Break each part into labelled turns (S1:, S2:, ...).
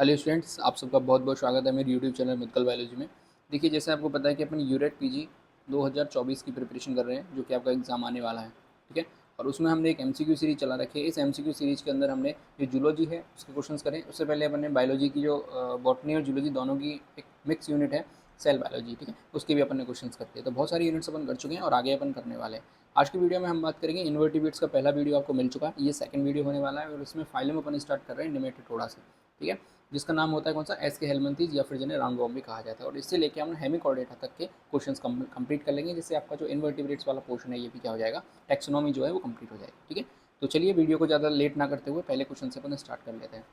S1: Hello students, आप सबका बहुत बहुत स्वागत है मेरे यूट्यूब चैनल मेडिकल बायोलॉजी में। देखिए, जैसे आपको पता है कि अपन यूरेट पीजी 2024 की प्रिपरेशन कर रहे हैं, जो कि आपका एग्ज़ाम आने वाला है। ठीक है। और उसमें हमने एक एमसीक्यू सीरीज चला रखी है। इस एमसीक्यू सीरीज के अंदर हमने जो जूलॉजी है उसके क्वेश्चंस करें। उससे पहले अपन ने बायोलॉजी की जो बॉटनी और जूलॉजी दोनों की एक मिक्स यूनिट है, सेल बायोलॉजी। ठीक है, उसके भी अपन ने क्वेश्चंस करते हैं। तो बहुत सारी यूनिट्स अपन कर चुके हैं और आगे अपन करने वाले हैं। आज की वीडियो में हम बात करेंगे इन्वर्टिब्रेट्स का। पहला वीडियो आपको मिल चुका है, ये सेकंड वीडियो होने वाला है और इसमें फाइलम अपन स्टार्ट कर रहे हैं निमेटोडा से। ठीक है, जिसका नाम होता है कौन सा, एस के हेलमंथीज या फिर जिन्हें राउंड वॉर्म भी कहा जाता है। और इससे लेके हम हेमिकॉर्डेटा तक के क्वेश्चंस कंप्लीट कर लेंगे, जिससे आपका जो इन्वर्टिब्रेट्स वाला पोर्शन है ये भी क्या हो जाएगा, टेक्सोनॉमी जो है वो कंप्लीट हो जाएगी। ठीक है, तो चलिए वीडियो को ज़्यादा लेट ना करते हुए पहले क्वेश्चन से अपन स्टार्ट कर लेते हैं।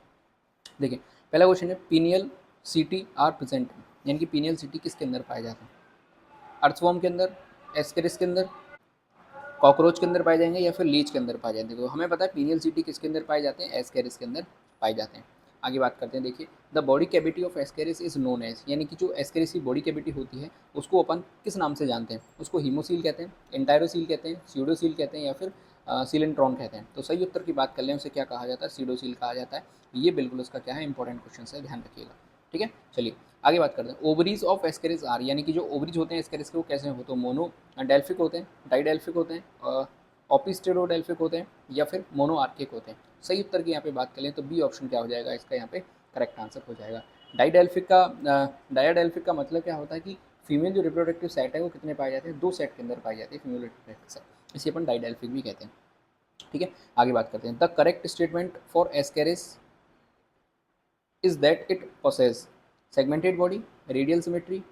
S1: देखिए, पहला क्वेश्चन है, पीनियल सीटी आर प्रेजेंट, यानी कि पीनियल सीटी किसके अंदर पाया जाता है? अर्थवॉर्म के अंदर, एस्केरिस के अंदर, कॉकरोच के अंदर पाए जाएंगे या फिर लीच के अंदर पाए जाते हैं? तो हमें पता है पीनियल सीटी किसके अंदर पाए जाते हैं, एस्केरिस के अंदर पाए जाते हैं। आगे बात करते हैं। देखिए, the body cavity of Ascaris is known as, यानी कि जो एस्केरिस की बॉडी कैविटी होती है उसको अपन किस नाम से जानते हैं? उसको हीमोसील कहते हैं, एंटायरोसील कहते हैं, स्यूडोसील कहते हैं या फिर सीलेंट्रॉन कहते हैं? तो सही उत्तर की बात कर लें, उसे क्या कहा जाता है? सीडोसील कहा जाता है। ये बिल्कुल उसका क्या है, इंपॉर्टेंट क्वेश्चन है, ध्यान रखिएगा। ठीक है, चलिए आगे बात करते हैं। ओवरीज ऑफ एस्केरिस आर, यानी कि जो ओवरीज होते हैं एस्केरिस के वो कैसे होते हैं? मोनो डेल्फिक होते हैं, डाइडेल्फिक होते हैं, ऑपिस्टेरोडेल्फिक होते हैं या फिर मोनोआर्किक होते हैं? सही उत्तर की यहाँ पे बात करें तो बी ऑप्शन क्या हो जाएगा, इसका यहाँ पे करेक्ट आंसर हो जाएगा। डायाडेल्फिक का मतलब क्या होता है कि फीमेल जो रिप्रोडक्टिव सेट है वो कितने पाए जाते हैं? 2 सेट के अंदर पाई जाती है फीमेल रिप्रोडक्टिव सेट, इसे अपन डाइडेल्फिक भी कहते हैं। ठीक है, आगे बात करते हैं। The correct statement for Ascaris is that it possess segmented body, radial symmetry,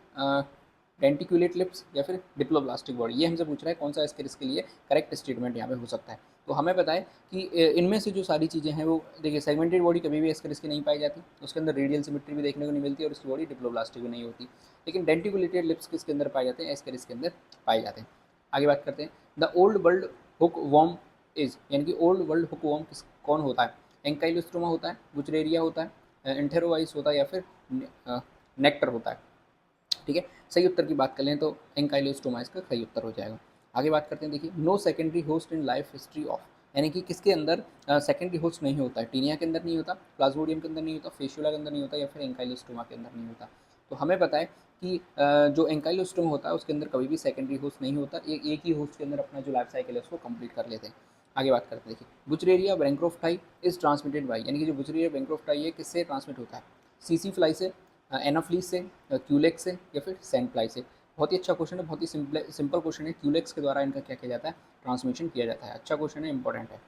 S1: denticulate lips या फिर डिप्लोब्लास्टिक बॉडी? ये हमसे पूछ रहा है कौन सा इसके इसके लिए करेक्ट स्टेटमेंट यहाँ पे हो सकता है। तो हमें पता है कि इनमें से जो सारी चीज़ें हैं वो, देखिए, सेगमेंटेड बॉडी कभी भी इसके इसकी नहीं पाई जाती, उसके अंदर रेडियल सिमेट्री भी देखने को नहीं मिलती और उसकी बॉडी डिप्लोब्लास्टिक भी नहीं होती। लेकिन डेंटिकुलेटेड लिप्स किसके अंदर पाए जाते हैं? एस्केरिस के अंदर पाए जाते हैं। आगे बात करते हैं। The old world hook worm is, यानी कि ओल्ड वर्ल्ड हुक वॉर्म किस कौन होता है? एंकाइलोस्ट्रोमा होता है, बुचरेरिया होता है, एंटेरोवाइस होता है या फिर नेक्टर होता है? ठीक है, सही उत्तर की बात कर लें तो एंकाइलोस्टोमा इसका सही उत्तर हो जाएगा। आगे बात करते हैं। देखिए, no secondary host in life history of, यानी कि किसके अंदर सेकेंडरी होस्ट नहीं होता है? टीनिया के अंदर नहीं होता, प्लाज्मोडियम के अंदर नहीं होता, फेशियोला के अंदर नहीं होता या फिर एंकाइलोस्टोमा के अंदर नहीं होता? तो हमें पता है कि जो एंकाइलोस्टोमा होता है उसके अंदर कभी भी सेकेंडरी होस्ट नहीं होता, एक ही होस्ट के अंदर अपना जो लाइफ साइकिल है उसको कंप्लीट कर लेते हैं। आगे बात करते हैं। देखिए, बुचरेरिया बैंक्रोफ्टाई इज ट्रांसमिटेड बाई, यानी कि जो बुचरेरिया बैंक्रोफ्टाई है किससे ट्रांसमिट होता है? सीसी फ्लाई से, एनाफ्लीस से, क्यूलेक्स से या फिर सैंड फ्लाई से? बहुत ही अच्छा क्वेश्चन है, बहुत ही सिंपल क्वेश्चन है। क्यूलेक्स के द्वारा इनका क्या किया जाता है? ट्रांसमिशन किया जाता है। अच्छा क्वेश्चन है, इंपॉर्टेंट है।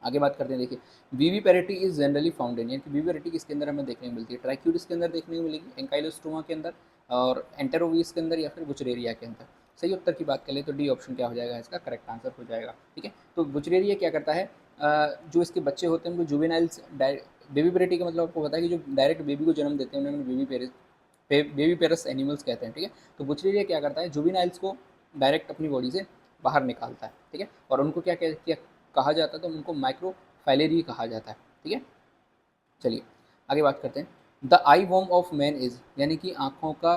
S1: आगे बात करते हैं। देखिए, viviparity is generally found in, यानी कि वीवी पेरिटी किसके अंदर हमें देखने को मिलती है? ट्राइक्यूरिस के अंदर देखने को मिलेगी, एंकाइलोस्टोमा के अंदर और एंटेरोवीस के अंदर या फिर बुचरेरिया के अंदर? सही उत्तर की बात करें तो डी ऑप्शन क्या हो जाएगा, इसका करेक्ट आंसर हो जाएगा। ठीक है, तो बुचरेरिया क्या करता है, जो इसके बच्चे होते हैं उनको जुवेनाइल्स, बेबी पेरिटी का मतलब आपको पता है कि जो डायरेक्ट बेबी को जन्म देते हैं उन्हें बेबी पेरस एनिमल्स कहते हैं। ठीक है, तो बुचरेरिया क्या करता है, जुवेनाइल्स को डायरेक्ट अपनी बॉडी से बाहर निकालता है। ठीक है, और उनको क्या कहा जाता है? तो उनको माइक्रोफाइलेरी कहा जाता है। ठीक है, चलिए आगे बात करते हैं। The eye worm of man is, यानी कि आँखों का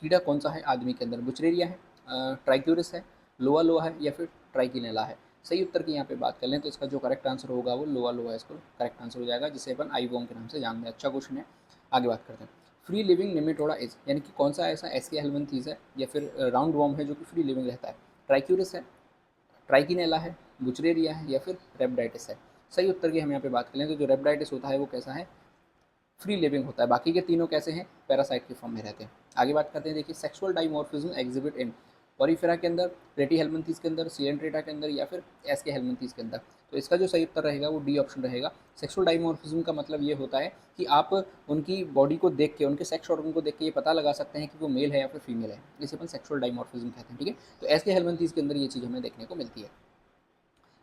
S1: कीड़ा कौन सा है आदमी के अंदर? बुचरेरिया है, ट्राइक्यूरिस है, लोआ लोआ है या फिर ट्राइकिनेला है? सही उत्तर की यहाँ पे बात कर लें तो इसका जो करेक्ट आंसर होगा वो लोआ लोआ, इसको करेक्ट आंसर हो जाएगा, जिसे अपन आई वॉर्म के नाम से जानते हैं। अच्छा क्वेश्चन है। आगे बात करते हैं। फ्री लिविंग निमेटोडा इज, यानी कि कौन सा ऐसा एसके हेलमिंथीज है या फिर राउंड वॉर्म है जो कि फ्री लिविंग रहता है? ट्राइक्यूरिस है, ट्राइकिनेला है, बुचरेरिया है या फिर रेबडाइटिस है? सही उत्तर की हम यहाँ पे बात करें तो जो रेबडाइटिस होता है वो कैसा है? फ्री लिविंग होता है। बाकी के तीनों कैसे हैं? पैरासाइट के फॉर्म में रहते हैं। आगे बात करते हैं। देखिए, सेक्सुअल डाइमॉर्फिज्म एग्जिबिट इन पॉरीफेरा के अंदर, प्लेटी हेलमिंथीज के अंदर, सिलेंट्रेटा के अंदर या फिर एसके हेलमिंथीज के अंदर? तो इसका जो सही उत्तर रहेगा वो डी ऑप्शन रहेगा। सेक्सुअल डाइमॉर्फिज्म का मतलब ये होता है कि आप उनकी बॉडी को देख के, उनके सेक्स ऑर्गन को देख के ये पता लगा सकते हैं कि वो मेल है या फिर फीमेल है, इसे अपन सेक्सुअल डाइमॉर्फिज्म कहते हैं। ठीक है, तो एसके हेलमिंथीज के अंदर ये चीज़ हमें देखने को मिलती है।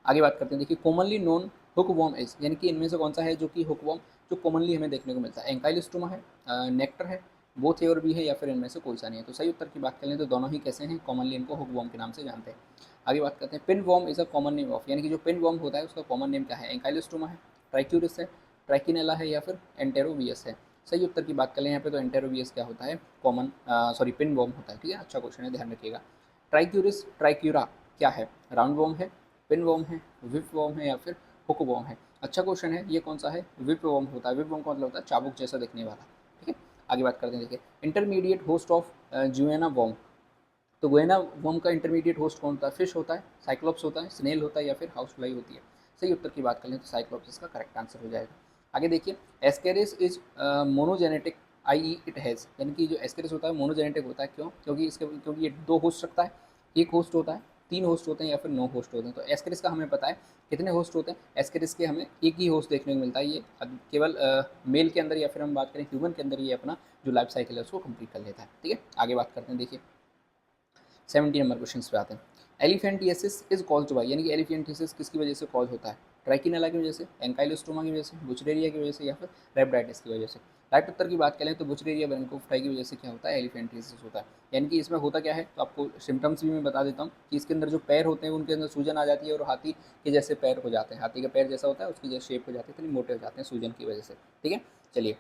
S1: आगे बात करते हैं। देखिए, commonly known hook worm is, यानी कि इनमें से कौन सा है जो कि हुक वॉर्म जो कॉमनली हमें देखने को मिलता है? एंकाइलोस्टोमा है, नेक्टर है, बोथ ए और बी है या फिर इनमें से कोई सा नहीं है? तो सही उत्तर की बात करें तो दोनों ही कैसे हैं, कॉमनली इनको हुक वॉर्म के नाम से जानते हैं। आगे बात करते हैं। Pin worm is a common name of, यानी कि जो पिन वॉर्म होता है उसका कॉमन नेम क्या है? एंकाइलोस्टोमा है, ट्राइक्यूरिस है, ट्राइकिनेला है या फिर एंटेरोवियस है? सही उत्तर की बात करें यहाँ पे तो एंटेरोवियस क्या होता है, कॉमन पिन वॉर्म होता है। ठीक है, अच्छा क्वेश्चन है, ध्यान रखिएगा। ट्राइक्यूरिस ट्राइक्यूरा क्या है? राउंड वॉर्म है, पिन वॉर्म है, विप वॉर्म है या फिर हुक वॉर्म है? अच्छा क्वेश्चन है। ये कौन सा है? विपवर्म होता है। विपवर्म का मतलब होता है चाबुक जैसा दिखने वाला। ठीक है, आगे बात करते हैं। देखिए, इंटरमीडिएट होस्ट ऑफ जुएना वॉर्म। तो गोएना वर्म का इंटरमीडिएट होस्ट कौन होता है? फिश होता है, साइक्लोप्स होता है, स्नेल होता है, या फिर हाउस फ्लाई होती है। सही उत्तर की बात करें तो साइक्लोप्स इसका करेक्ट आंसर हो जाएगा। आगे देखिए, Ascaris is monogenetic, I E it has, यानी कि जो एस्केरिस होता है मोनोजेनेटिक होता है। क्यों? क्योंकि ये दो होस्ट रखता है। एक होस्ट होता है, तीन होस्ट होते हैं, या फिर नो होस्ट होते हैं। तो एस्केरिस का हमें पता है कितने होस्ट होते हैं। एस्केरिस के हमें एक ही होस्ट देखने को मिलता है। ये केवल मेल के अंदर, या फिर हम बात करें ह्यूमन के अंदर, ये अपना जो लाइफ साइकिल है उसको कंप्लीट कर लेता है। ठीक है, आगे बात करते हैं। देखिए, 70 नंबर क्वेश्चन पे आते हैं। एलिफेंटियसिस इज कॉज्ड बाय, यानी कि एलिफेंटियसिस किसकी वजह से कॉज होता है? ट्राइकिनेला की वजह से, एंकाइलोस्टोमा की वजह से, बुचरेरिया की वजह से, या फिर रेबडाइटिस की वजह से। राइट उत्तर की बात करें तो बुचरेरिया ब्रोंकोफ्लाई की वजह से क्या होता है? एलिफेंटियसिस होता है। यानी कि इसमें होता क्या है, तो आपको सिम्टम्स भी मैं बता देता हूँ कि इसके अंदर जो पैर होते हैं उनके अंदर सूजन आ जाती है, और हाथी के जैसे पैर हो जाते हैं। हाथी का पैर जैसा होता है, उसकी जैसे शेप हो जाती है, इतनी मोटे हो जाते हैं सूजन की वजह से। ठीक है, चलिए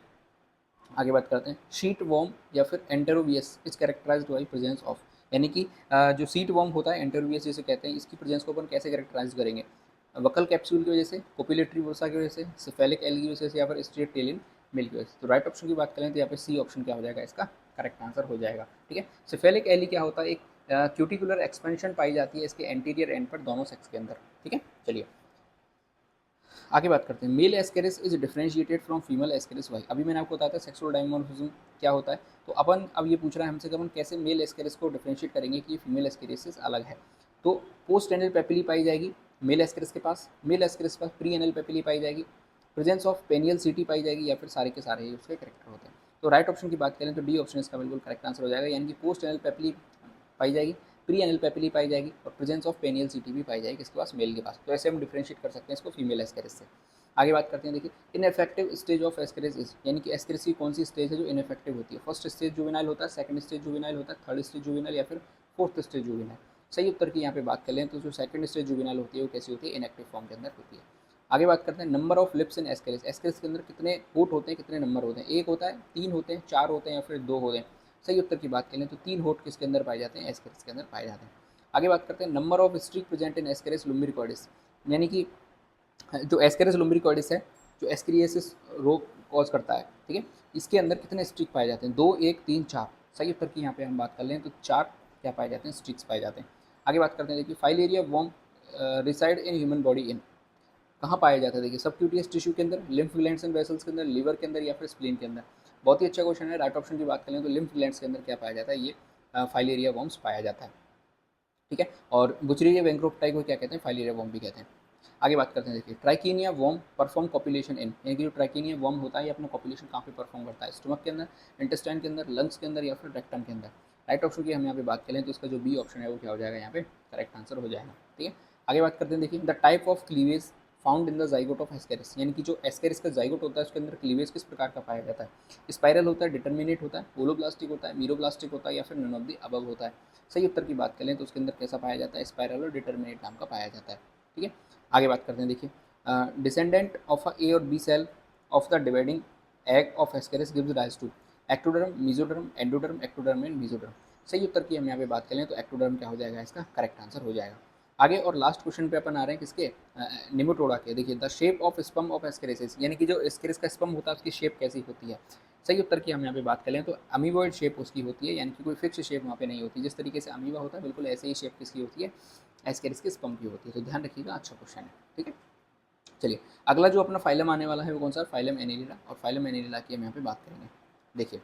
S1: आगे बात करते हैं। शीट वॉर्म या फिर Enterobius is characterized by presence of, यानी कि जो सीट वॉर्म होता है, एंटेरोवियस जिसे कहते हैं, इसकी प्रेजेंस को अपन कैसे कैरेक्टराइज करेंगे? वकल कैप्सूल की वजह से, कोपिलेटरी वर्सा की वजह से, सिफेलिक एल की वजह से, या फिर स्ट्रेट टेलिन मिल की वजह से। तो राइट ऑप्शन की बात करें तो यहाँ पे सी ऑप्शन क्या हो जाएगा? इसका करेक्ट आंसर हो जाएगा। ठीक है, सिफेलिक एली क्या होता है? एक क्यूटिकुलर एक्सपेंशन पाई जाती है इसके एंटीरियर एंड पर, दोनों सेक्स के अंदर। ठीक है, चलिए आगे बात करते हैं। Male Ascaris is differentiated from female Ascaris by. अभी मैंने आपको बताया था सेक्सुअल डायमोर्फिज्म क्या होता है। तो अपन अब ये पूछ रहा है हमसे कि अपन कैसे मेल एस्केरिस को डिफरेंशिएट करेंगे कि ये फीमेल एस्केरिस से अलग है। तो पोस्ट एनल पेपिली पाई जाएगी मेल एस्केरिस के पास, मेल एस्केरिस के पास प्री एनल पेपिली पाई जाएगी, प्रेजेंस ऑफ पेनियल सीटी पाई जाएगी, या फिर सारे के सारे ही उसके करेक्टर होते हैं। तो राइट ऑप्शन की बात करें तो डी ऑप्शन इसका बिल्कुल करेक्ट आंसर हो जाएगा, यानी कि पोस्ट एनल पेपिली पाई जाएगी, प्री एनल पेपिली पाई जाएगी, और प्रेजेंस ऑफ पेनियल सीटी भी पाई जाएगी किसके पास? मेल के पास। तो ऐसे हम डिफरेंशिएट कर सकते हैं इसको फीमेल एस्केरिस से। आगे बात करते हैं। देखिए, ineffective stage of Ascaris is, यानी कि एस्केरिस की कौन सी स्टेज है जो इनफेक्टिव होती है? फर्स्ट स्टेज जुवेनाइल होता है, सेकंड स्टेज जुवेनाइल होता है, थर्ड स्टेज जुवेनाइल, या फिर फोर्थ स्टेज जुवेनाइल। सही उत्तर की यहाँ पे बात कर लें तो जो सेकंड स्टेज जुवेनाइल होती है वो कैसी होती है? इनएक्टिव फॉर्म के अंदर होती है। आगे बात करते हैं number of lips in Ascaris. Ascaris के अंदर कितने होठ होते हैं, कितने नंबर होते हैं? एक होता है, तीन होते हैं, चार होते हैं, या फिर दो होते हैं? सही उत्तर की बात करें तो तीन होठ किसके अंदर पाए जाते हैं? एस्केरिस के अंदर पाए जाते हैं। आगे बात करते हैं नंबर ऑफ स्ट्रिक प्रेजेंट इन एस्केरिस लुम्बिरिकॉर्डिस, यानी कि जो एस्केरिस लुम्बिरिकॉर्डिस है, जो एस्केरियासिस रोग कॉज करता है, ठीक है, इसके अंदर कितने स्ट्रिक पाए जाते हैं? दो, एक, तीन, चार। सही उत्तर की यहाँ पे हम बात कर लें तो चार क्या पाए जाते हैं? स्ट्रिक्स पाए जाते हैं। आगे बात करते हैं। देखिए, filaria worm reside in human body in, कहाँ पाया जाता है? देखिए, सबक्यूटियस टिश्यू के अंदर, लिम्फ ग्लैंड्स एंड वेसल्स के अंदर, लीवर के अंदर, या फिर स्प्लीन के अंदर। बहुत ही अच्छा क्वेश्चन है। राइट ऑप्शन की बात करें तो लिम्फ ग्लैंड्स के अंदर क्या पाया जाता है? ये फाइलेरिया वर्म्स पाया जाता है। ठीक है, और बुचेरिया बैंक्रोफ्टाई को क्या कहते हैं? फाइलेरिया वर्म भी कहते हैं। आगे बात करते हैं। देखिए, ट्राइकीनिया वर्म परफॉर्म कॉपुलेशन इन, यानी कि जो ट्राइकीनिया वर्म होता है ये अपना कॉपुलेशन कहाँ पे परफॉर्म करता है? स्टमक के अंदर, इंटेस्टाइन के अंदर, लंग्स के अंदर, या फिर रेक्टम के अंदर? राइट ऑप्शन की हम यहाँ पे बात करें तो इसका जो बी ऑप्शन है वो क्या हो जाएगा? यहाँ पे करेक्ट आंसर हो जाएगा। ठीक है, आगे बात करते हैं। देखिए, the type of cleavage found in the zygote of Ascaris, यानी कि जो एस्केरिस का जाइगोट होता है उसके अंदर क्लीवेज किस प्रकार का पाया जाता है? स्पाइरल होता है, डिटर्मिनेट होता है, होलोब्लास्टिक होता है, मीरोब्लास्टिक होता है, या फिर नन ऑफ द अबव होता है? सही उत्तर की बात करें तो उसके अंदर कैसा पाया जाता है? स्पाइरल और डिटर्मिनेट नाम का पाया जाता है। ठीक है, आगे बात करते हैं। देखिए, डिसेंडेंट ऑफ अ ए और B cell of the dividing egg of Ascaris gives rise to ectoderm, mesoderm, endoderm, ectoderm and mesoderm. सही उत्तर की हम यहाँ पे बात करें तो एक्टोडर्म क्या हो जाएगा? इसका करेक्ट आंसर हो जाएगा। आगे और लास्ट क्वेश्चन पे अपन आ रहे हैं किसके? निमोटोडा के। देखिए, the shape of sperm of Ascaris, यानी कि जो एस्केरिस का स्पम होता है उसकी शेप कैसी होती है? सही उत्तर की हम यहाँ पे बात करें तो अमीबॉइड शेप उसकी होती है, यानी कि कोई फिक्स शेप वहाँ पे नहीं होती। जिस तरीके से अमीबा होता है बिल्कुल ऐसे ही शेप किसकी होती है? एस्केरिस के स्पम की होती है। तो ध्यान रखिएगा, अच्छा क्वेश्चन है। ठीक है, चलिए अगला जो अपना फाइलम आने वाला है वो कौन सा? Phylum Annelida. और फाइलम एनेलिडा की हम यहाँ पे बात करेंगे। देखिए,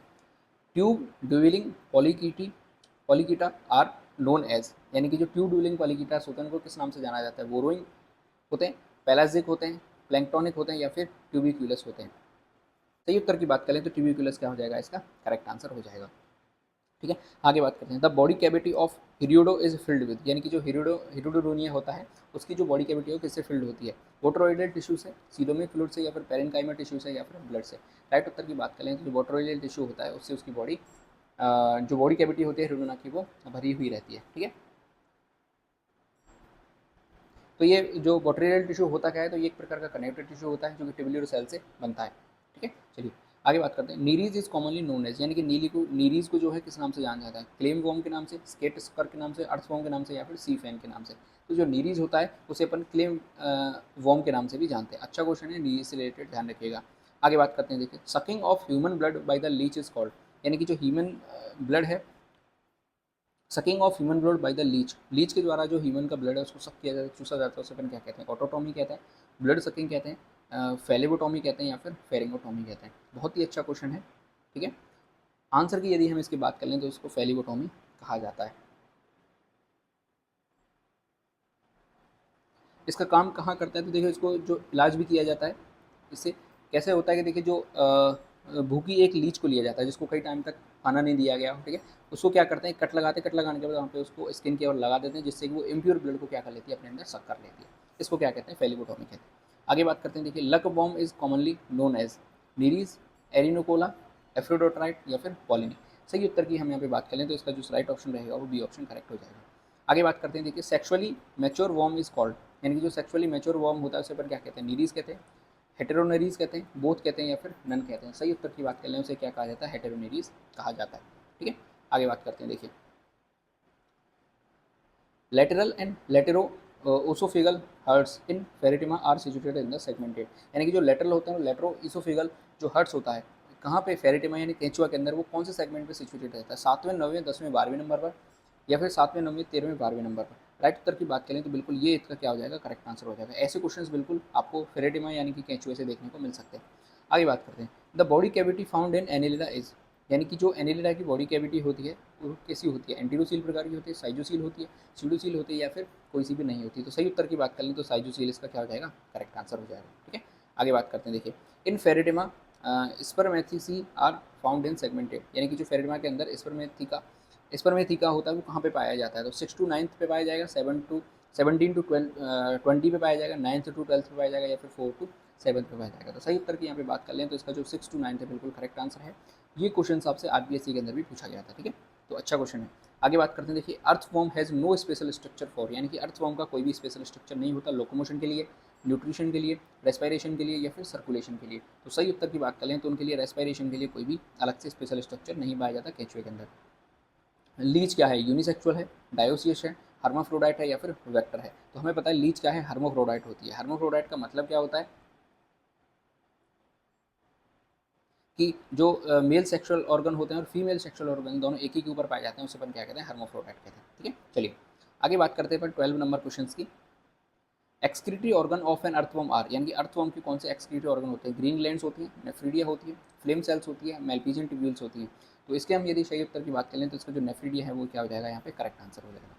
S1: tube dwelling polychaete Polychaeta are known as, यानी कि जो ट्यूब ड्यूलिंग पॉलीकीटास होते हैं उनको किस नाम से जाना जाता है? बोरोइंग होते हैं, पेलाजिक होते हैं, प्लैंक्टोनिक होते हैं, या फिर ट्यूबिक्यूलस होते हैं? सही उत्तर की बात करें तो ट्यूबिक्यूलस क्या हो जाएगा? इसका करेक्ट आंसर हो जाएगा। ठीक है, आगे बात करते हैं। The body cavity of Hirudo is filled with, यानी कि जो हिरियोडोनिया होता है उसकी जो बॉडी कैविटी है वो किससे फिल्ड होती है? वोटरोइडल टिश्यू से, सीलोमिक फ्लूइड से, या फिर पेरेन्काइमा टिश्यू से, या फिर ब्लड से? राइट उत्तर की बात करें तो जो वोटरोइडल टिश्यू होता है उससे उसकी बॉडी जो बॉडी कैविटी होती है हिरियोडोना की वो भरी हुई रहती है। ठीक है, तो ये जो वोटरोइडल टिश्यू होता क्या है? तो ये एक प्रकार का कनेक्टिव टिश्यू होता है जो कि ट्यूबुलर सेल से बनता है। ठीक है, चलिए आगे बात करते हैं, Nereis is commonly known as, यानी कि नीरीज को जो है किस नाम से जाना जाता है, क्लेम वॉर्म के नाम से, स्केट स्कर के नाम से, अर्थवॉर्म के नाम से, या फिर सी फैन के नाम से। तो जो नीरीज होता है उसे अपन क्लेम वॉर्म के नाम से भी जानते हैं। अच्छा क्वेश्चन है, नीरीज से रिलेटेड, ध्यान रखिएगा। आगे बात करते हैं, देखिए sucking of human blood by the leech is called, यानी कि जो ह्यूमन ब्लड है, sucking of human blood by the leech, leech के द्वारा जो ह्यूमन का ब्लड है उसको सक किया जाता है, चूसा जाता है, उसे अपन क्या कहते हैं, ऑटोटॉमी कहते हैं, ब्लड सकिंग कहते हैं, फेलेबोटॉमी कहते हैं, या फिर फेरिंगोटॉमी कहते हैं। बहुत ही अच्छा क्वेश्चन है, ठीक है। आंसर की यदि हम इसकी बात कर लें तो इसको फेलिबोटॉमी कहा जाता है। इसका काम कहाँ करता है, तो देखिए इसको जो इलाज भी किया जाता है इससे। कैसे होता है कि देखिए जो भूखी एक लीच को लिया जाता है जिसको कई टाइम तक खाना नहीं दिया गया हो, ठीक है, उसको क्या करते हैं, कट लगाते हैं, कट लगाने के बाद वहाँ पे उसको स्किन के ओर लगा देते हैं, जिससे कि वो इम्प्योर ब्लड को क्या कर लेती है, अपने अंदर सक कर लेती है। इसको क्या कहते हैं, फेलिबोटॉमी कहते हैं। आगे बात करते हैं, देखिए lugworm is commonly known as Nereis, Arenicola, Aphrodite, या फिर पॉलिनी। सही उत्तर की हम यहाँ पे बात करें तो इसका जो राइट ऑप्शन रहेगा वो बी ऑप्शन करेक्ट हो जाएगा। आगे बात करते हैं, देखिए sexually mature worm is called, यानी कि जो सेक्सुअली मैच्योर वॉर्म होता है उसे पर क्या कहते हैं, नीरीज कहते हैं, हेटेरोनेरीज कहते हैं, बोथ कहते हैं, या फिर नन कहते हैं। सही उत्तर की बात कर लें उसे क्या कहा जाता है, हेटेरोनेरीज कहा जाता है, ठीक है। आगे बात करते हैं, देखिए lateral and latero oesophageal hearts in Pheretima are situated in the segmented, यानी कि जो लेटरल होते हैं लेटरो इसोफिगल जो हर्ट्स होता है कहाँ पे, फेरिटिमा यानी केंचुआ के अंदर, वो कौन से सेगमेंट पे सिचुएटेड रहता है, 7वें 9वें 10वें 12वें नंबर पर, या फिर 7वें 9वें 13वें 12वें नंबर पर। राइट उत्तर की बात करें तो बिल्कुल ये इसका क्या हो जाएगा, करेक्ट आंसर हो जाएगा। ऐसे क्वेश्चंस बिल्कुल आपको फेरेटिमा यानी कि केंचुए से देखने को मिल सकते हैं। आगे बात करते हैं, the body cavity found in Annelida is, यानी कि जो एनिलिडा की बॉडी कैविटी होती है वो कैसी होती है, एंटीरोसील प्रकार की होती है, साइजोसील होती है, स्यूडोसील होती है, या फिर कोई सी भी नहीं होती। तो सही उत्तर की बात कर लें तो साइजोसील इसका क्या हो जाएगा, करेक्ट आंसर हो जाएगा, ठीक है। आगे बात करते हैं, देखिए in Pheretima spermathecae are found in segmented, यानी कि जो फेरेटिमा के अंदर स्पर्मेथिका होता है वो कहाँ पे पाया जाता है, तो 6 to 9 पे पाया जाएगा, 17 to 20 पे पाया जाएगा, 9 to 12 पे पाया जाएगा, या फिर 4 to 7 पे पाया जाएगा। तो सही उत्तर की यहाँ पे बात कर लें तो इसका जो 6 to 9 है बिल्कुल करेक्ट आंसर है। ये क्वेश्चन आपसे आरपीएससी के अंदर भी पूछा गया था, ठीक है, तो अच्छा क्वेश्चन है। आगे बात करते हैं, देखिए earthworm has no special structure for, यानी कि अर्थवॉर्म का कोई भी स्पेशल स्ट्रक्चर नहीं होता लोकोमोशन के लिए, न्यूट्रिशन के लिए, रेस्पिरेशन के लिए, या फिर सर्कुलेशन के लिए। तो सही उत्तर की बात करें तो उनके लिए रेस्पिरेशन के लिए कोई भी अलग से स्पेशल स्ट्रक्चर नहीं पाया जाता केंचुए के अंदर। लीच क्या है, यूनिसेक्सुअल है, डायोसियस है, हर्माफ्रोडाइट है, या फिर वेक्टर है। तो हमें पता है लीच क्या है, हर्माफ्रोडाइट होती है। हर्माफ्रोडाइट का मतलब क्या होता है कि जो मेल सेक्सुअल ऑर्गन होते हैं और फीमेल सेक्सुअल ऑर्गन दोनों एक ही के ऊपर पाए जाते हैं, उसे अपन क्या कहते हैं, हर्माफ्रोडाइट कहते हैं, ठीक है। चलिए आगे बात करते हैं अपन 12 नंबर क्वेश्चन की। Excretory organ of an earthworm are, यानी कि अर्थवर्म के कौन से एक्सक्रीटरी ऑर्गन होते हैं, ग्रीन ग्लैंड्स होती है, नेफ्रीडिया होती है, फ्लेम सेल्स होती है, मेल्पिजियन ट्यूब्यूल्स होती हैं। तो इसके हम यदि सही उत्तर की बात करें तो इसका जो नेफ्रीडिया है वो क्या हो जाएगा, यहाँ पे करेक्ट आंसर हो जाएगा।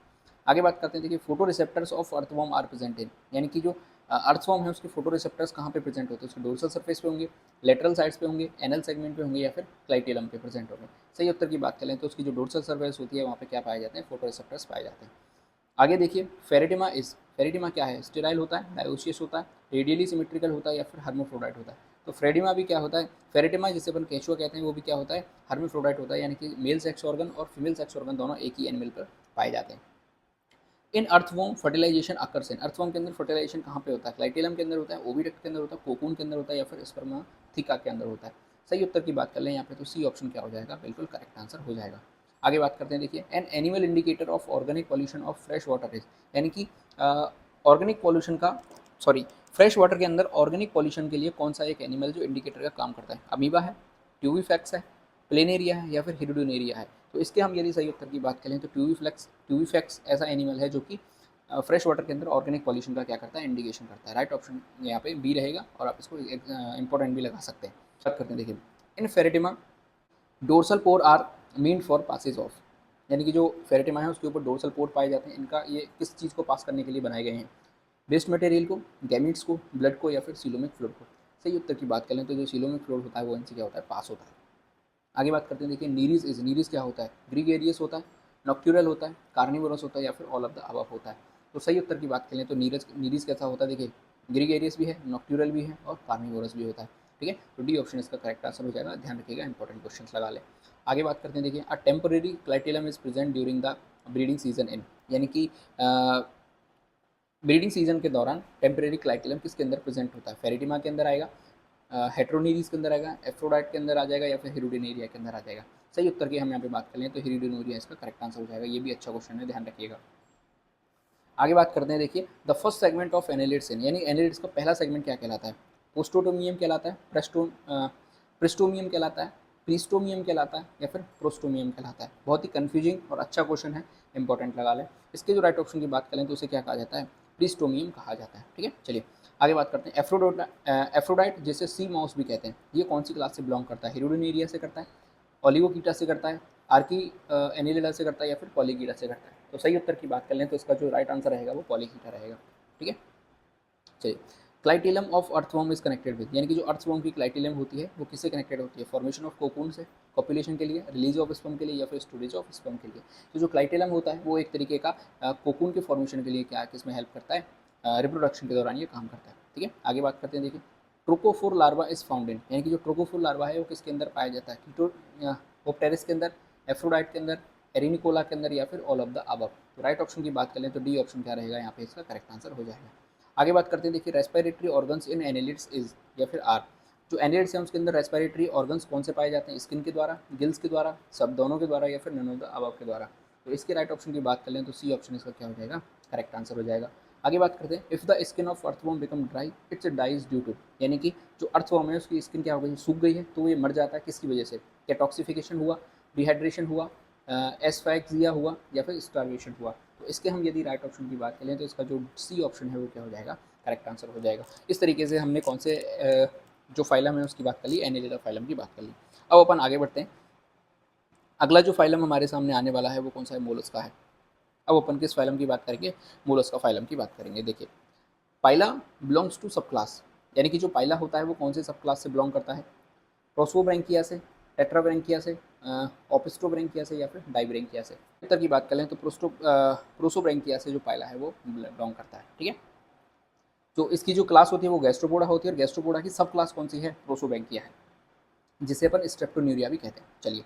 S1: आगे बात करते हैं, देखिए photo receptors of earthworm are present in, यानी कि जो अर्थवर्म है उसके फोटो रिसेप्टर्स कहाँ पे प्रेजेंट होते हैं, उसके डोर्सल सरफेस पे होंगे, लेटरल साइड्स पे होंगे, एनल सेगमेंट पे होंगे, या फिर क्लाइटेलम पे प्रेजेंट होंगे। सही उत्तर की बात करें तो उसकी जो डोर्सल सरफेस होती है वहाँ पे क्या पाए जाते हैं, फोटो रिसेप्टर्स पाए जाते हैं। आगे देखिए फेरेटिमा क्या है, स्टेराइल होता है, डायोसियस होता है, रेडियली सिमेट्रिकल होता है, या फिर हर्मोफ्रोडाइट होता है। तो फ्रेडिमा भी क्या होता है, फेरेटिमा जिसे अपन केंचुआ कहते हैं वो भी क्या होता है, हर्मोफ्रोडाइट होता है, यानी कि मेल सेक्स ऑर्गन और फीमेल सेक्स ऑर्गन दोनों एक ही एनिमल पर पाए जाते हैं। In earthworm fertilization occurs in, earthworm के अंदर फर्टिलाइजेशन कहाँ पे होता है, क्लाइटेलम के अंदर होता है, ओविडक्ट के अंदर होता है, कोकून के अंदर होता है, या फिर स्पर्माथिका के अंदर होता है। सही उत्तर की बात कर लें यहाँ पे तो सी ऑप्शन क्या हो जाएगा, बिल्कुल करेक्ट आंसर हो जाएगा। आगे बात करते हैं, देखिए an animal indicator of organic pollution of fresh water is, यानी कि ऑर्गेनिक पॉल्यूशन का सॉरी फ्रेश वाटर के अंदर ऑर्गेनिक पॉल्यूशन के लिए कौन सा एक एनिमल जो इंडिकेटर का काम करता है, अमीबा है, ट्यूबीफैक्स है, प्लेनेरिया है, या फिर हिडोनेरिया है। तो इसके हम यदि सही उत्तर की बात करें तो ट्यूबीफैक्स ऐसा एनिमल है जो कि फ्रेश वाटर के अंदर ऑर्गेनिक पॉल्यूशन का क्या करता है, इंडिकेशन करता है। राइट ऑप्शन यहाँ पे बी रहेगा, और आप इसको इंपॉर्टेंट भी लगा सकते हैं। बात करते हैं, देखिए in Pheretima dorsal pore are mean for passage of, यानी कि जो फेरेटिमा है उसके ऊपर डोर्सल पोर पाए जाते हैं, इनका ये किस चीज़ को पास करने के लिए बनाए गए हैं, वेस्ट मटेरियल को, गैमिट्स को, ब्लड को, या फिर सीलोमिक फ्लूइड को। सही उत्तर की बात करें तो जो सीलोमिक फ्लूइड होता है वो इनसे क्या होता है, पास होता है। आगे बात करते हैं, देखिए नीरीज क्या होता है, ग्रीगेरियस होता है, नॉक्ट्यूरल होता है, कार्निवोरस होता है, या फिर ऑल ऑफ द अबव होता है। तो सही उत्तर की बात करें तो नीरीज कैसा होता है, देखिए ग्रीगेरियस भी है, नॉक्ट्यूरल भी है, और कार्निवोरस भी होता है, ठीक है। तो डी ऑप्शन इसका करेक्ट आंसर हो जाएगा, ध्यान रखिएगा, इंपॉर्टेंट क्वेश्चन लगा लें। आगे बात करते हैं, देखिए a temporary clitellum is present during the breeding season in, यानी कि ब्रीडिंग सीजन के दौरान टेम्परेरी क्लाइटेलम किसके अंदर प्रेजेंट होता है, फेरिटिमा के अंदर आएगा, हेट्रोनीरीज के अंदर आएगा, एफ्रोडाइट के अंदर आ जाएगा, या फिर हिरुडिनेरिया के अंदर आ जाएगा। सही उत्तर की हम यहाँ पे बात कर लें तो हिरुडिनोरिया इसका करेक्ट आंसर हो जाएगा। ये भी अच्छा क्वेश्चन है, ध्यान रखिएगा। आगे बात करते हैं, देखिए the first segment of annelids यानी एनालिट्स का पहला सेगमेंट क्या कहलाता है? पोस्टोटोमियम कहलाता है, प्रिस्टोमियम कहलाता है, प्रीस्टोमियम कहलाता है, या फिर प्रोस्टोमियम कहलाता है। बहुत ही कंफ्यूजिंग और अच्छा क्वेश्चन है, इंपॉर्टेंट लगा लें। इसके जो राइट ऑप्शन की बात करें तो उसे क्या कहा जाता है? प्रीस्टोमियम कहा जाता है। ठीक है, चलिए आगे बात करते हैं। एफ्रोडाइट जिसे सी माउस भी कहते हैं, ये कौन सी क्लास से बिलोंग करता है? हिरुडिनेरिया से करता है, ओलिगोकीटा से करता है, आर्की एनिलिडा से करता है, या फिर पॉलीकीटा से करता है? तो सही उत्तर की बात कर लें तो इसका जो राइट आंसर रहेगा वो पॉलीकीटा रहेगा। ठीक है, चलिए clitellum of earthworm is connected with, यानी कि जो अर्थवॉर्म की क्लाइटेलम होती है वो किससे कनेक्टेड होती है? फॉर्मेशन ऑफ कोकून से, कॉपुलेशन के लिए, रिलीज ऑफ स्पर्म के लिए, या फिर स्टोरेज ऑफ स्पर्म के लिए? तो जो क्लाइटेलम होता है वो एक तरीके का कोकून के फॉर्मेशन के लिए क्या किसमें हेल्प करता है? रिप्रोडक्शन के दौरान ये काम करता है। ठीक है, आगे बात करते हैं, देखिए trochophore larva is found in, यानी कि जो ट्रोकोफोर लार्वा है वो किसके अंदर पाया जाता है? कीटोप्टेरिस के अंदर, एफ्रोडाइट के अंदर, एरिनिकोला के अंदर, या फिर ऑल ऑफ द अबव? तो राइट ऑप्शन की बात करें तो डी ऑप्शन क्या रहेगा यहाँ पे इसका करेक्ट आंसर हो जाएगा। आगे बात करते हैं, देखिए respiratory organs in annelids is, या फिर आर, जो एनालिड्स हैं उसके अंदर रेस्पिरेटरी ऑर्गन्स कौन से पाए जाते हैं? स्किन के द्वारा, गिल्स के द्वारा, सब दोनों के द्वारा, या फिर नन ऑफ द अबव के द्वारा? तो इसके राइट ऑप्शन की बात कर लें तो सी ऑप्शन इसका क्या हो जाएगा? करेक्ट आंसर हो जाएगा। आगे बात करते हैं, if the skin of earthworm become dry it's dies due to, यानी कि जो अर्थवॉर्म है उसकी स्किन क्या हो गई? सूख गई है, तो ये मर जाता है किसकी वजह से? क्या टॉक्सिफिकेशन हुआ, डिहाइड्रेशन हुआ, एस्फैक्सिया हुआ, या फिर स्टार्वेशन हुआ? तो इसके हम यदि राइट ऑप्शन की बात करें तो इसका जो सी ऑप्शन है वो क्या हो जाएगा? करेक्ट आंसर हो जाएगा। इस तरीके से हमने कौन से जो फाइलम है उसकी बात कर ली, एनेलिडा फाइलम की बात कर ली। अब अपन आगे बढ़ते हैं। अगला जो फाइलम हमारे सामने आने वाला है वो कौन सा है? मोलस्का है। अब अपन किस फाइलम की बात करेंगे? मोलस्का फाइलम की बात करेंगे। देखिए पाइला बिलोंग्स टू सब क्लास, यानी कि जो पाइला होता है वो कौन से सब क्लास से बिलोंग करता है? प्रोसोब्रैंकिया से, टेट्राब्रैंकिया से, ओपिस्टोब्रैंकिया से, या फिर डाइब्रैंकिया से? उत्तर की बात करें तो प्रोसोब्रैंकिया से जो पाइला है वो बिलोंग करता है। ठीक है, तो इसकी जो क्लास होती है वो गैस्ट्रोपोडा होती है, और गैस्ट्रोपोडा की सब क्लास कौन सी है? प्रोसोब्रैंकिया है, जिसे अपन स्ट्रेप्टोन्यूरिया भी कहते हैं। चलिए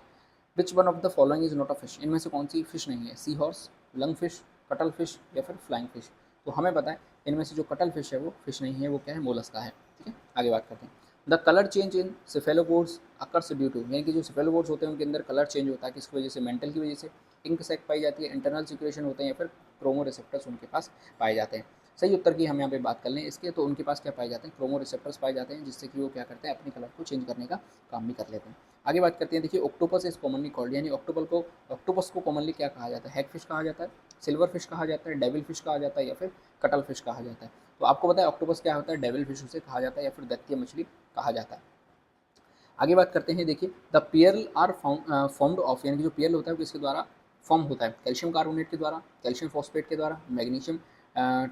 S1: which one of the following is not a fish, इनमें से कौन सी फिश नहीं है? Seahorse, lungfish, cuttlefish, या फिर फ्लाइंग फिश? तो हमें पता है इनमें से जो कटल फिश है वो फिश नहीं है, वो क्या है? मोलस्का है। ठीक है, आगे बात करते हैं। The colour change in cephalopods occurs due to, यानी कि जो सिफेलोपोड्स होते हैं उनके अंदर कलर चेंज होता है किसकी वजह से? मेंटल की वजह से, इंक सैक पाई जाती है, इंटरनल सिक्रेशन होते हैं, या फिर क्रोमो रिसेप्टर्स उनके पास पाए जाते हैं? सही उत्तर की हम यहाँ पे बात कर लें इसके तो उनके पास क्या पाए जाते हैं? क्रोमो रिसेप्टर्स पाए जाते हैं, जिससे कि वो क्या करते हैं? अपने कलर को चेंज करने का काम भी कर लेते हैं। आगे बात करते हैं, देखिए ऑक्टोपस इज कॉमनली कॉल्ड, यानी ऑक्टोपस को कॉमनली क्या कहा जाता है? हैग फिश कहा जाता है, सिल्वर फिश कहा जाता है, डेविल फिश कहा जाता है, या फिर कटल फिश कहा जाता है? तो आपको पता है ऑक्टोपस क्या होता है? डेविल फिश उसे कहा जाता है, या फिर दैत्य मछली कहा जाता है। आगे बात करते हैं, देखिए the Pearl are formed of, यानी कि जो पियर्ल होता है वो किसके द्वारा फॉर्म होता है? कैल्शियम कार्बोनेट के द्वारा, कैल्शियम फॉस्फेट के द्वारा, मैग्नीशियम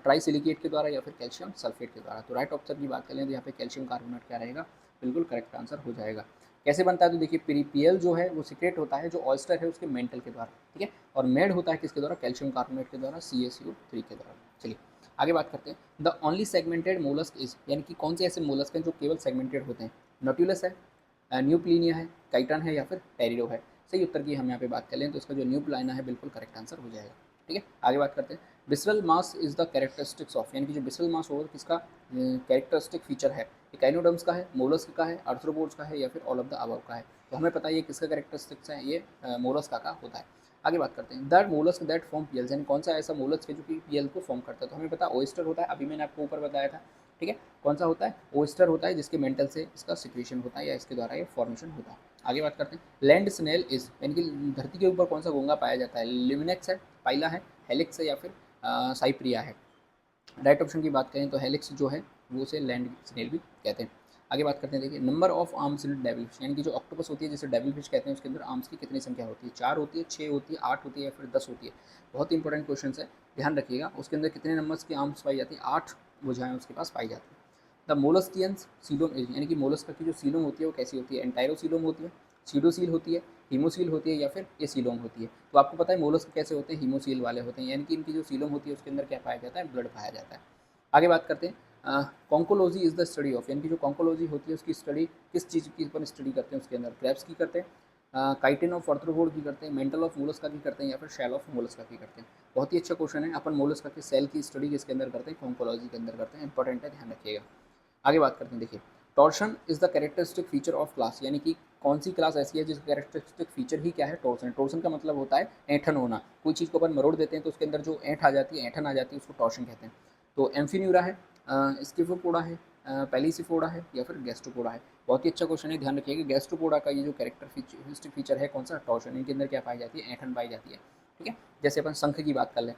S1: ट्राईसिलिकेट के द्वारा, या फिर कैल्शियम सल्फेट के द्वारा? तो राइट ऑप्शन की बात करें तो यहाँ पे कैल्शियम कार्बोनेट क्या रहेगा? बिल्कुल करेक्ट आंसर हो जाएगा। कैसे बनता है? तो देखिए पीएल जो है वो सिक्रेट होता है जो ऑयस्टर है उसके मेंटल के द्वारा, ठीक है, और मेड होता है किसके द्वारा? कैल्शियम कार्बोनेट के द्वारा, CaCO3 के द्वारा। चलिए आगे बात करते हैं, the only segmented mollusc is, यानी कि कौन से ऐसे मोलस्क हैं जो केवल सेगमेंटेड होते हैं? नोट्यूलस है, न्यूप्लिनिया है, काइटन है, या फिर टेरिडो है? सही उत्तर की हम यहाँ पे बात कर लें तो इसका जो न्यूप्लाइना है बिल्कुल करेक्ट आंसर हो जाएगा। ठीक है, आगे बात करते हैं, बिसरल mass is the characteristics of, यानी कि जो बिसरल मास होगा किसका कैरेक्टरिस्टिक फीचर है? इकाइनोडर्म्स का है, मोलस्क का है, आर्थ्रोपोड्स का है, या फिर ऑल ऑफ द अबव का है? तो हमें पता है ये किसका कैरेक्टरिस्टिक्स है, ये मोलस्का का होता है। आगे बात करते हैं, दैट मोलस्क दैट फॉर्म पीएल्स, यानी कौन सा ऐसा मोलस्क है जो कि पीएल को फॉर्म करता है? तो हमें पता है ओयस्टर होता है, अभी मैंने आपको ऊपर बताया था। ठीक है, कौन सा होता है? ओयस्टर होता है, जिसके मेंटल से इसका सिक्रेशन होता है या इसके द्वारा ये फॉर्मेशन होता है। आगे बात करते हैं, लैंड स्नेल इज, यानी कि धरती के ऊपर कौन सा घोंगा पाया जाता है? लिमिनेक्स है, पाइला है, हेलिक्स है, या फिर साइप्रिया है? राइट ऑप्शन की बात करें तो हेलिक्स जो है वो उसे लैंड स्नेल भी कहते हैं। आगे बात करते हैं, देखिए number of arms in devil fish, यानी कि जो ऑक्टोपस होती है जिसे डेविल फिश कहते हैं उसके अंदर आर्म्स की कितनी संख्या होती है? 4 होती है, 6 होती है, 8 होती है, या फिर 10 होती है? बहुत इंपॉर्टेंट क्वेश्चन है, ध्यान रखिएगा। उसके अंदर कितने नंबर्स की आर्म्स पाई जाती है? 8 भुजाएं उसके पास पाई जाती है। द मोलस्कियंस सीलोम, यानी कि मोलस्का की जो सीलोम होती है वो कैसी होती है? एंटायरोसीलोम होती है, सीडोसील होती है, हीमोसील होती है, या फिर ये सीलोम होती है? तो आपको पता है मोलस्क कैसे होते हैं? हीमोसील वाले होते हैं, यानी कि इनकी जो सीलोम होती है उसके अंदर क्या पाया जाता है? ब्लड पाया जाता है। आगे बात करते हैं, conchology is the study of, यानी कि जो कॉन्कोलॉजी होती है उसकी स्टडी किस चीज़ की पर स्टडी करते हैं? उसके अंदर क्रैब्स की करते हैं, काइटिन ऑफ आर्थ्रोपोड की करते हैं, मेंटल ऑफ मोलस्का की करते हैं, या फिर शेल ऑफ मोलस्का की करते हैं? बहुत ही अच्छा क्वेश्चन है। अपन मोलस्का के सेल की स्टडी किसके अंदर करते हैं? कॉन्कोलॉजी के अंदर करते हैं, इंपॉर्टेंट है, ध्यान रखिएगा। आगे बात करते हैं, देखिए torsion is the characteristic feature of class, यानी कि कौन सी क्लास ऐसी है जिसका कैरेक्टरिस्टिक फीचर ही क्या है, टॉर्सन। टॉर्सन का मतलब होता है ऐंठन होना, कोई चीज़ को अपन मरोड़ देते हैं तो उसके अंदर जो ऐंठ आ जाती है, ऐंठन आ जाती है, उसको टॉर्शन कहते हैं। तो एम्फीन्यूरा है, स्किफोपोडा है, पेलिसिफोडा है या फिर गैस्ट्रोपोडा है। बहुत ही अच्छा क्वेश्चन है, ध्यान रखिएगा। गैस्ट्रोपोडा का ये जो कैरेक्टरिस्टिक फीचर है कौन सा, टॉर्शन। इनके अंदर क्या पाई जाती है, ऐंठन पाई जाती है। ठीक है, जैसे अपन शंख की बात कर लें।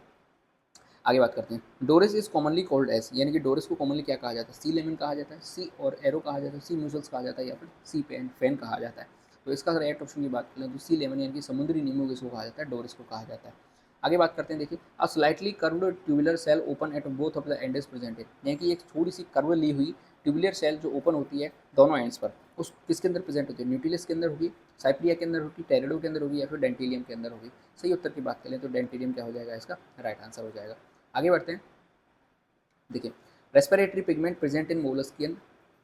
S1: आगे बात करते हैं, Doris is commonly called S, यानी कि डोरिस को कॉमनली क्या कहा जाता है, सी लेमन कहा जाता है, सी और एरो कहा जाता है, सी म्यूसल्स कहा जाता है या फिर सी पेन फैन कहा जाता है। तो इसका राइट ऑप्शन की बात करें तो सी लेमन यानी कि समुद्री नींबू किसको कहा जाता है, डोरिस को कहा जाता है। आगे बात करते हैं, देखिए a slightly curved tubular cell open at both of the ends presented, यानी कि एक थोड़ी सी कर्व ली हुई ट्यूबुलर सेल जो ओपन होती है दोनों एंड्स पर, उस किसके अंदर प्रेजेंट होती है, न्यूक्लियस के अंदर होगी, साइप्रिया के अंदर होगी, टेरिडो के अंदर होगी या फिर डेंटिलियम के अंदर होगी। सही उत्तर की बात करें तो डेंटिलियम क्या हो जाएगा, इसका राइट आंसर हो जाएगा। आगे बढ़ते हैं, देखिए respiratory pigment present in molluscan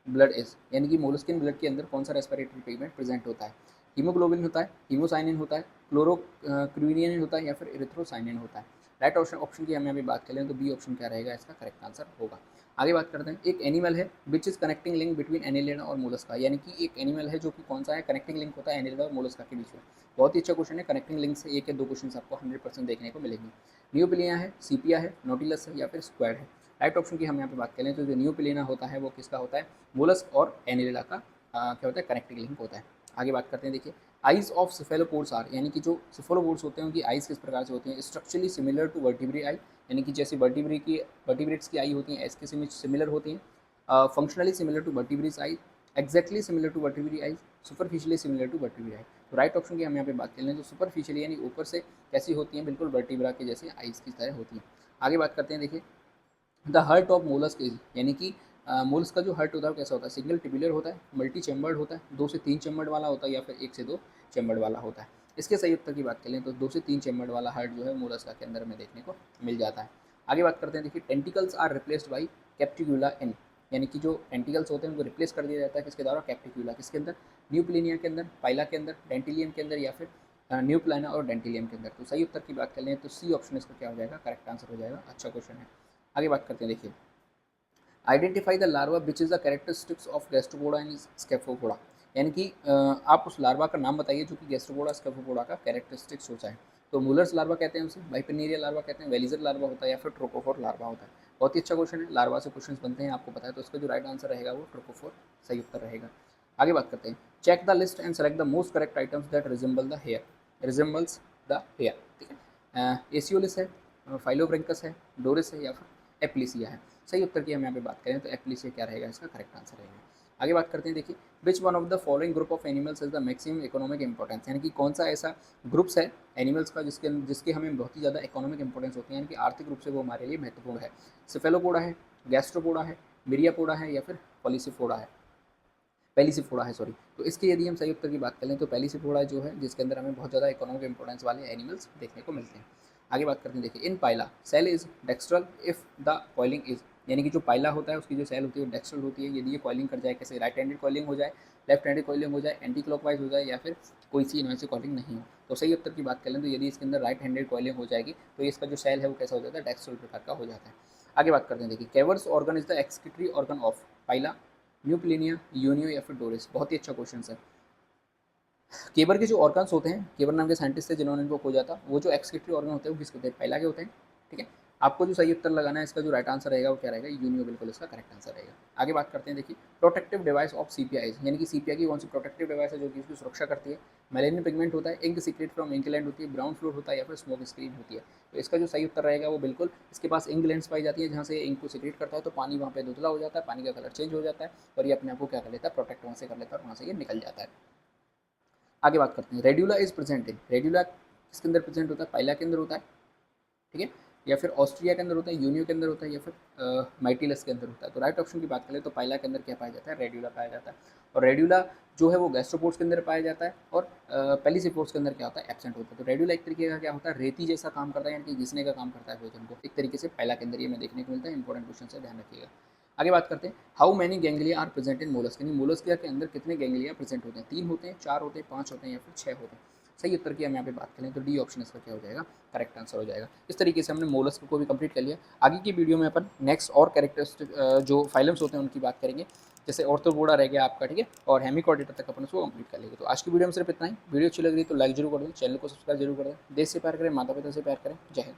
S1: blood is, यानी कि मोलस्कियन ब्लड के अंदर कौन सा रेस्पिरेटरी पिगमेंट प्रेजेंट होता है, हीमोग्लोबिन होता है, हीमोसाइनिन होता है, क्लोरोक्विनिन होता है या फिर इरिथ्रोसाइनिन होता है। राइट ऑप्शन ऑप्शन की हमें अभी बात करें तो बी ऑप्शन क्या रहेगा, इसका करेक्ट आंसर होगा। आगे बात करते हैं, एक एनिमल है which is connecting link between Annelida और मोलस्का, यानी कि एक एनिमल है जो कि कौन सा है, कनेक्टिंग लिंक होता है एनिलिडा और मोलस्का के बीच में। बहुत ही अच्छा क्वेश्चन है, कनेक्टिंग लिंक से एक या दो क्वेश्चन आपको 100% देखने को मिलेंगे। न्यूपिलिया है, सीपिया है, नोटिलस है या फिर स्क्वाड है। राइट ऑप्शन की हम यहाँ पे बात करें तो जो न्यूपिलिना होता है वो किसका होता है, मोलस्क और एनिलिडा का क्या होता है, कनेक्टिंग लिंक होता है। आगे बात करते हैं, देखिए आइज ऑफ सिफेलोपोड्स आर, यानी कि जो सिफेलोपोड्स होते हैं उनकी आइज किस प्रकार से होती हैं, स्ट्रक्चरली सिमिलर टू वर्टिब्री आई, यानी कि जैसे वर्टिब्रेट्स की आई होती हैं इसके सिमिलर होती हैं, functionally similar to vertebrates eye, exactly similar to vertebrate eye, superficially similar to vertebrate eye. तो राइट ऑप्शन की हम यहाँ पे बात कर लें तो सुपरफिशियली यानी ऊपर से कैसी होती हैं, बिल्कुल वर्टिब्रा के जैसे आइज की तरह होती हैं। आगे बात करते हैं, देखिए the hurt of mollusc is, यानी कि मोलस्क का जो हर्ट होता है वो कैसा होता है, सिंगल टिब्यूलर होता है, मल्टी चैम्बर्ड होता है, 2 से 3 चैम्बर्ड वाला होता है या फिर 1 से 2 चैम्बर्ड वाला होता है। इसके सही उत्तर की बात करें तो 2 से 3 चैम्बर्ड वाला हर्ट जो है मोलस्क के अंदर में देखने को मिल जाता है। आगे बात करते हैं, देखिए टेंटिकल्स आर रिप्लेस्ड बाई कैप्टिक्यूला इन, यानी कि जो टेंटिकल्स होते हैं उनको रिप्लेस कर दिया जाता है किसके द्वारा, कैप्टिक्यूला, किसके अंदर, न्यूप्लिनिया के अंदर, पाइला के अंदर, डेंटिलियम के अंदर या फिर न्यूप्लाइना और डेंटिलियम के अंदर। तो सही उत्तर की बात कर लें तो सी ऑप्शन इसका क्या हो जाएगा, करेक्ट आंसर हो जाएगा। अच्छा क्वेश्चन है। आगे बात करते हैं, देखिए identify the larva which is the characteristics of Gastropoda and Scaphopoda, यानी कि आप उस लार्वा का नाम बताइए जो कि गैस्ट्रोपोडा स्केफोपोडा का कैरेक्टरिस्टिक्स होता है। तो मूलर्स लार्वा कहते हैं उसे, बाइपेनेरिया लार्वा कहते हैं, वेलिजर लार्वा होता है या फिर ट्रोकोफोर लार्वा होता है। बहुत ही अच्छा क्वेश्चन है, लार्वा से क्वेश्चन बनते हैं आपको पता है, तो इसका जो राइट आंसर रहेगा वो ट्रोकोफोर सही उत्तर रहेगा। आगे बात करते हैं, check the list and select the most correct items that resembles the hair. ठीक है, एसियोलिस है, फाइलोब्रेंकस है, डोरिस है या फिर एप्लीसिया है। सही उत्तर की हम यहाँ पे बात करें तो एप्लीसिया क्या रहेगा, इसका करेक्ट आंसर रहेगा। आगे बात करते हैं, देखिए विच one of the following group of animals is the maximum economic importance, यानी कि कौन सा ऐसा ग्रुप्स है एनिमल्स का जिसके जिसके हमें बहुत ही ज़्यादा इकोनॉमिक इंपॉर्टेंस होती है, यानी कि आर्थिक रूप से वो हमारे लिए महत्वपूर्ण है। सिफेलोपोडा है, गैस्ट्रोपोडा है, मिरियापोडा है या फिर पॉलिसिफोडा है, पेलिसिफोडा है सॉरी। तो इसके यदि हम सही उत्तर की बात करें तो पेलिसिफोडा जो है जिसके अंदर हमें बहुत ज़्यादा इकोनॉमिक इंपॉर्टेंस वाले एनिमल्स देखने को मिलते हैं। आगे बात करते हैं, देखिए in Pila shell is dextral if the coiling is, यानी कि जो पाइला होता है उसकी जो सेल होती है वो डेक्स्ट्रल होती है यदि ये कॉइलिंग कर जाए, कैसे राइट हैंडेड कॉइलिंग हो जाए, लेफ्ट हैंडेड कॉइलिंग हो जाए, एंटी क्लॉकवाइज हो जाए या फिर कोई सी इनमें से कॉइलिंग नहीं हो। तो सही उत्तर की बात करें तो यदि इसके अंदर राइट हैंडेड कॉइलिंग हो जाएगी तो इसका जो सेल है वो कैसा हो जाता है, डेक्स्ट्रल प्रकार का हो जाता है। आगे बात करते हैं, देखिए Keber's organ is the excretory organ of Pila, Neopilina, Unio या फिर डोरिस। बहुत ही अच्छा क्वेश्चन है। केबर के जो ऑर्गन्स होते हैं, केबर नाम के साइंटिस्ट थे जिन्होंने इनको खोजा था, वो जो एक्सक्रीटरी ऑर्गन होते हैं वो किसके होते हैं, पहला के होते हैं। ठीक है, आपको जो सही उत्तर लगाना है इसका जो राइट आंसर रहेगा वो क्या रहेगा, यूनियो, बिल्कुल इसका करेक्ट आंसर रहेगा। आगे बात करते हैं, देखिए प्रोटेक्टिव डिवाइस ऑफ सीपीआई, यानी कि सीपीआई की कौन सी प्रोटेक्टिव डिवाइस है जो कि इसकी सुरक्षा करती है। मेलेनियन पिगमेंट होता है, ink secret from ink gland होती है, ब्राउन फ्लूइड होता है या फिर स्मोक स्क्रीन होती है। तो इसका जो सही उत्तर रहेगा वो बिल्कुल इसके पास इंक ग्लैंड्स पाई जाती है जहाँ से इंक को सीक्रेट करता है तो पानी वहाँ पे धुंधला हो जाता है, पानी का कलर चेंज हो जाता है और ये अपने आप को क्या कर लेता है, प्रोटेक्ट वहाँ से कर लेता है और वहाँ से ये निकल जाता है। आगे बात करते हैं, radula is present in, radula किसके अंदर प्रेजेंट होता है, पाइला के अंदर होता है। ठीक है, या फिर ऑस्ट्रिया के अंदर होता है, यूनियो के अंदर होता है या फिर माइटिलस के अंदर होता है। तो राइट ऑप्शन की बात करें तो पाइला के अंदर क्या पाया जाता है, रेड्यूला पाया जाता है। और रेड्यूला जो है वो गैस्ट्रोपोड्स के अंदर पाया जाता है और पेलिसिपोड्स के अंदर क्या होता है, एब्सेंट होता है। तो रेड्यूला एक तरीके का क्या होता है, रेती जैसा काम करता है, यानी कि घिसने का काम करता है भोजन को। एक तरीके से पाइला के अंदर ये हमें देखने को मिलता है। इंपॉर्टेंट क्वेश्चन से ध्यान रखिएगा। आगे बात करते हैं, how many ganglia are present in mollusc, यानी मोलस्किया के अंदर कितने गैंग्लिया प्रेजेंट होते हैं, 3 होते हैं, 4 होते हैं, 5 होते हैं या फिर 6 होते हैं। सही उत्तर की हम यहाँ पे बात करें तो डी ऑप्शन इसका क्या हो जाएगा, करेक्ट आंसर हो जाएगा। इस तरीके से हमने मोलस्क को भी कंप्लीट कर लिया। आगे की वीडियो में अपन नेक्स्ट और कैरेक्टरिस्टिक जो फाइलम्स होते हैं उनकी बात करेंगे, जैसे ऑर्थोपोडा रह गया आपका, ठीक है, और हेमिकॉर्डेटा तक अपन उसको कंप्लीट कर लेंगे। तो आज की वीडियो में सिर्फ इतना ही। वीडियो अच्छी लग रही है तो लाइक जरूर कर दें, चैनल को सब्सक्राइब जरूर कर दें। देश से प्यार करें, माता पिता से प्यार करें। जय हिंद।